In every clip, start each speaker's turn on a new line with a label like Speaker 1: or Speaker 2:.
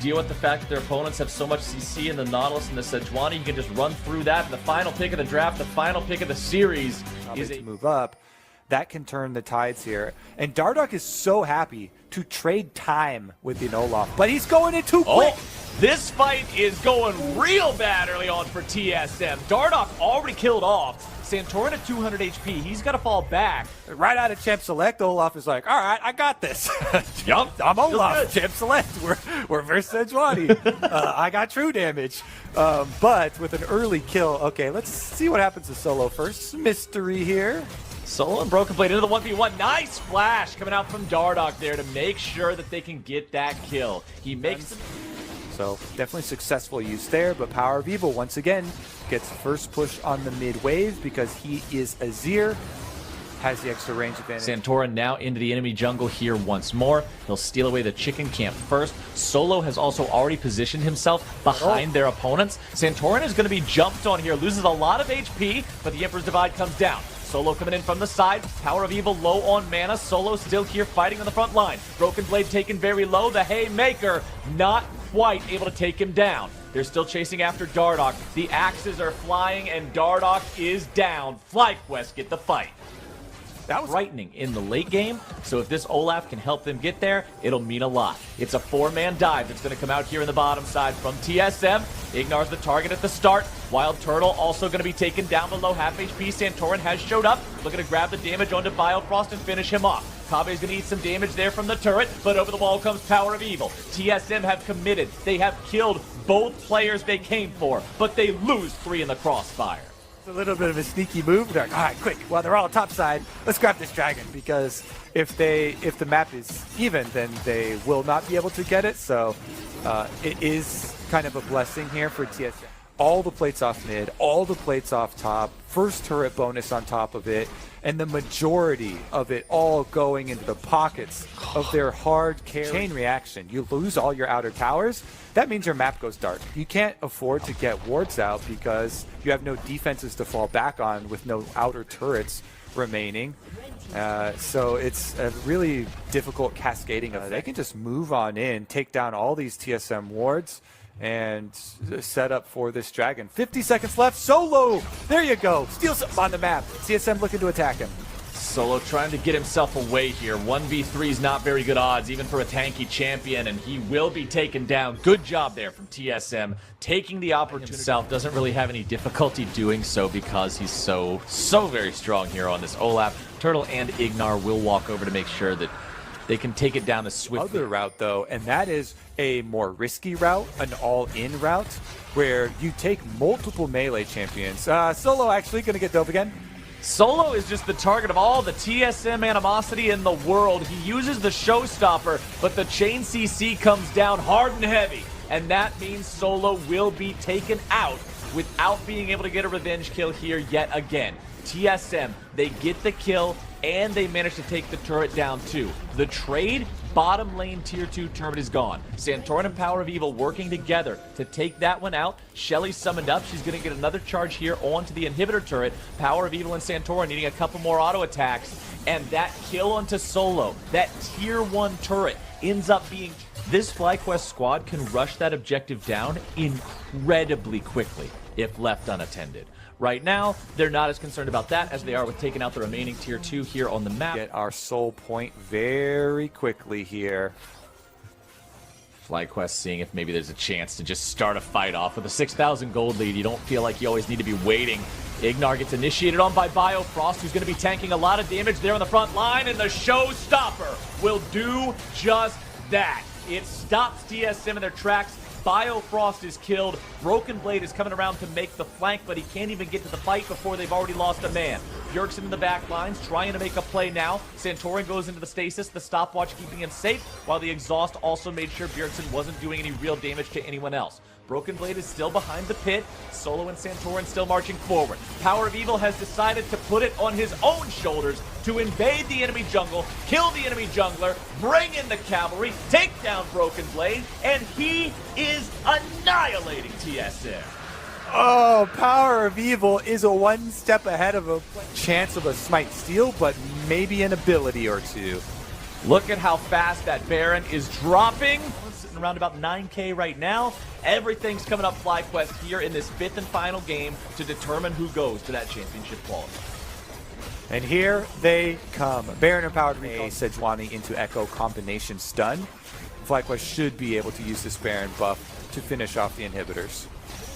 Speaker 1: deal with the fact that their opponents have so much CC in the Nautilus and the Sejuani. You can just run through that. And the final pick of the draft, the final pick of the series is
Speaker 2: to move up. That can turn the tides here. And Dardoch is so happy to trade time with the Olaf, but he's going in too quick.
Speaker 1: Oh, this fight is going real bad early on for TSM. Dardoch already killed off. Santorin at 200 HP. He's got to fall back.
Speaker 2: Right out of Champ Select, Olaf is like, all right, I got this.
Speaker 1: Yup,
Speaker 2: I'm Olaf. Champ Select. We're versus Sejuani. I got true damage. But with an early kill, okay, let's see what happens to Solo first. Mystery here.
Speaker 1: Solo and Broken Blade into the 1v1. Nice flash coming out from Dardoch there to make sure that they can get that kill. He makes them.
Speaker 2: So definitely successful use there, but Power of Evil once again gets first push on the mid wave because he is Azir, has the extra range advantage.
Speaker 1: Santorin now into the enemy jungle here once more. He'll steal away the chicken camp first. Solo has also already positioned himself behind their opponents. Santorin is going to be jumped on here, loses a lot of HP, but the Emperor's Divide comes down. Solo coming in from the side. Power of Evil low on mana. Solo still here fighting on the front line. Broken Blade taken very low. The Haymaker not quite able to take him down. They're still chasing after Dardoch. The axes are flying and Dardoch is down. Flyquest get the fight. That was frightening in the late game, so if this Olaf can help them get there, it'll mean a lot. It's a 4-man dive that's going to come out here in the bottom side from TSM. Ignar's the target at the start. Wild Turtle also going to be taken down below half HP. Santorin has showed up, looking to grab the damage onto Biofrost and finish him off. Kabe's going to eat some damage there from the turret, but over the wall comes Power of Evil. TSM have committed. They have killed both players they came for, but they lose 3 in the crossfire.
Speaker 2: A little bit of a sneaky move. They're like, all right, quick, while they're all topside, let's grab this dragon, because if the map is even, then they will not be able to get it. So it is kind of a blessing here for TSM. All the plates off mid, all the plates off top, first turret bonus on top of it, and the majority of it all going into the pockets of their hard carry. Chain reaction. You lose all your outer towers, that means your map goes dark. You can't afford to get wards out because you have no defenses to fall back on with no outer turrets remaining. So it's a really difficult cascading effect. They can just move on in, take down all these TSM wards, and set up for this dragon. 50 seconds left. Solo! There you go. Steals up on the map. TSM looking to attack him.
Speaker 1: Solo trying to get himself away here. 1v3 is not very good odds, even for a tanky champion, and he will be taken down. Good job there from TSM, taking the opportunity. Himself doesn't really have any difficulty doing so because he's so very strong here on this Olaf. Turtle and Ignar will walk over to make sure that they can take it down as swiftly.
Speaker 2: Other route though, and that is a more risky route, an all-in route, where you take multiple melee champions. Solo actually gonna get dope again.
Speaker 1: Solo is just the target of all the TSM animosity in the world. He uses the showstopper, but the chain CC comes down hard and heavy, and that means Solo will be taken out without being able to get a revenge kill here yet again. TSM, they get the kill, and they manage to take the turret down too. The trade, bottom lane tier 2 turret is gone. Santorin and Power of Evil working together to take that one out. Shelly's summoned up. She's going to get another charge here onto the inhibitor turret. Power of Evil and Santorin needing a couple more auto attacks. And that kill onto Solo, that tier 1 turret, ends up being... This Flyquest squad can rush that objective down incredibly quickly if left unattended. Right now, they're not as concerned about that as they are with taking out the remaining tier 2 here on the map.
Speaker 2: Get our soul point very quickly here.
Speaker 1: Flyquest seeing if maybe there's a chance to just start a fight off with a 6,000 gold lead. You don't feel like you always need to be waiting. Ignar gets initiated on by Biofrost, who's going to be tanking a lot of damage there on the front line, and the showstopper will do just that. It stops TSM in their tracks. Biofrost is killed. Broken Blade is coming around to make the flank, but he can't even get to the fight before they've already lost a man. Bjergsen in the back lines, trying to make a play now. Santorin goes into the stasis, the stopwatch keeping him safe, while the exhaust also made sure Bjergsen wasn't doing any real damage to anyone else. Broken Blade is still behind the pit. Solo and Santorin still marching forward. Power of Evil has decided to put it on his own shoulders to invade the enemy jungle, kill the enemy jungler, bring in the cavalry, take down Broken Blade, and he is annihilating TSM.
Speaker 2: Oh, Power of Evil is a one step ahead of a chance of a smite steal, but maybe an ability or two.
Speaker 1: Look at how fast that Baron is dropping. sitting around about 9K right now. Everything's coming up Flyquest here in this 5th and final game to determine who goes to that championship qualifier.
Speaker 2: And here they come. Baron empowered recall Sejuani into Echo combination stun. Flyquest should be able to use this Baron buff to finish off the inhibitors.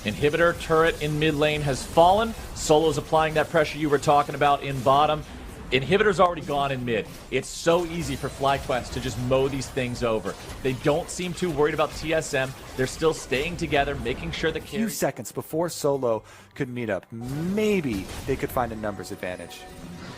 Speaker 1: Inhibitor turret in mid lane has fallen. Solo's applying that pressure you were talking about in bottom. Inhibitor's already gone in mid. It's so easy for Flyquest to just mow these things over. They don't seem too worried about TSM. They're still staying together, making sure the carry...
Speaker 2: few seconds before Solo could meet up. Maybe they could find a numbers advantage.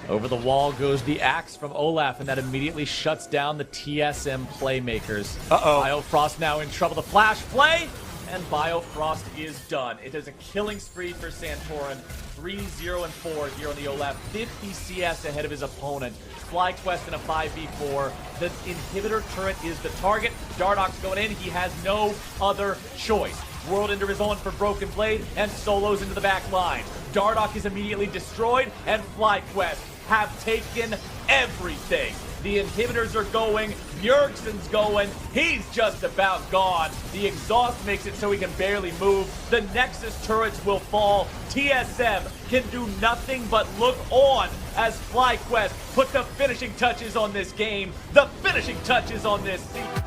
Speaker 1: Over the wall goes the axe from Olaf, and that immediately shuts down the TSM playmakers.
Speaker 2: Uh-oh.
Speaker 1: Biofrost now in trouble. The flash play, and Biofrost is done. It is a killing spree for Santorin. 3-0-4 here on the Olaf. 50 CS ahead of his opponent. Flyquest in a 5v4. The inhibitor turret is the target. Dardoch's going in. He has no other choice. World Ender is on for Broken Blade, and Solo's into the back line. Dardoch is immediately destroyed, and Flyquest have taken everything. The inhibitors are going, Bjergsen's going, he's just about gone. The exhaust makes it so he can barely move. The Nexus turrets will fall. TSM can do nothing but look on as Flyquest put the finishing touches on this game. The finishing touches on this season.